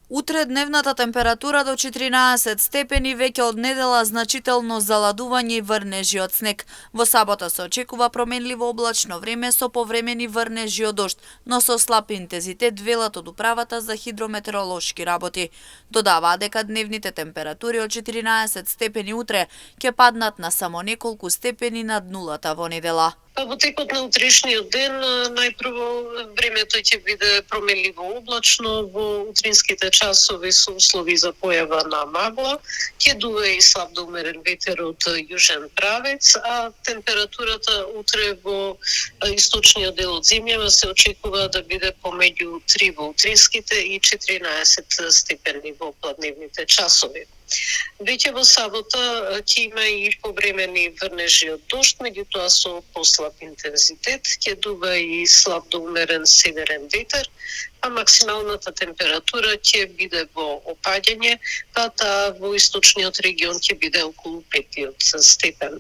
Утре дневната температура до 14 степени, веќе од недела значително заладување и врнежи од снег. Во сабота се очекува променливо облачно време со повремени врнежи од дожд, но со слаб интензитет, велат од управата за хидрометеоролошки работи. Додаваа дека дневните температури од 14 степени утре ќе паднат на само неколку степени над нулата во недела. Во текот на утрешниот ден, најпрво времето ќе биде променливо облачно, во утринските часови со услови за појава на магла, ќе дува и слаб до умерен ветер од јужен правец, а температурата утре во источниот дел од земјава се очекува да биде помеѓу 3 во утринските и 14 степени во пладневните часови. Веќе во сабота ќе има и повремени врнежи од дожд, меѓутоа со послаб интензитет, ќе дува и слаб до умерен северен ветер, а максималната температура ќе биде во опаѓање, па таа во источниот регион ќе биде околу 5 степен.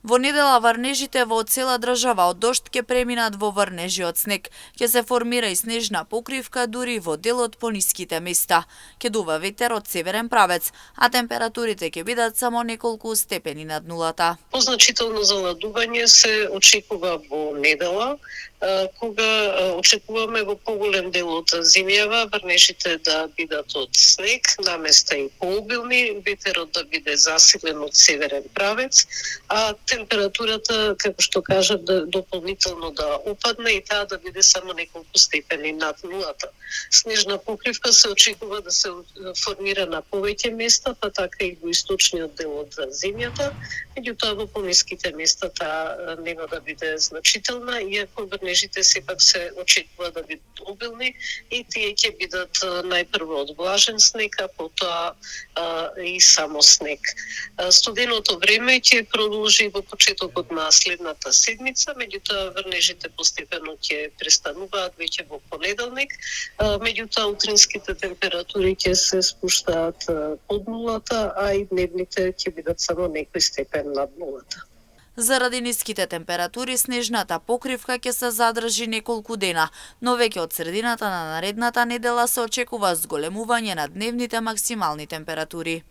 Во недела врнежите во цела држава од дожд ќе преминат во врнежи од снег. Ќе се формира и снежна покривка дури во дел од пониските места. Ќе дува ветер од северен правец, а температурите ќе бидат само неколку степени над нулата. Позначително заладување се очекува во недела, кога очекуваме во поголем дел од земјава врнежите да бидат од снег, наместа и пообилни, ветерот да биде засилен од северен правец, а температурата, како што кажав, дополнително да опадне и таа да биде само неколку степени над нулата. Снежна покривка се очекува да се формира на повеќе места, па така и во источниот дел од земјата, меѓутоа во пониските места таа нема да биде значителна, иако врнежите сепак се очекува да бидат обилни и тие ќе бидат најпрво од влажен снег, а потоа и само снег. Студеното време ќе продолжи во почетокот на следната седмица, меѓутоа врнежите постепено ќе престануваат веќе во понеделник, меѓутоа утринските температури ќе се спуштаат под нулата, а и дневните ќе бидат само некој степен над нулата. Заради ниските температури, снежната покривка ќе се задржи неколку дена, но веќе од средината на наредната недела се очекува зголемување на дневните максимални температури.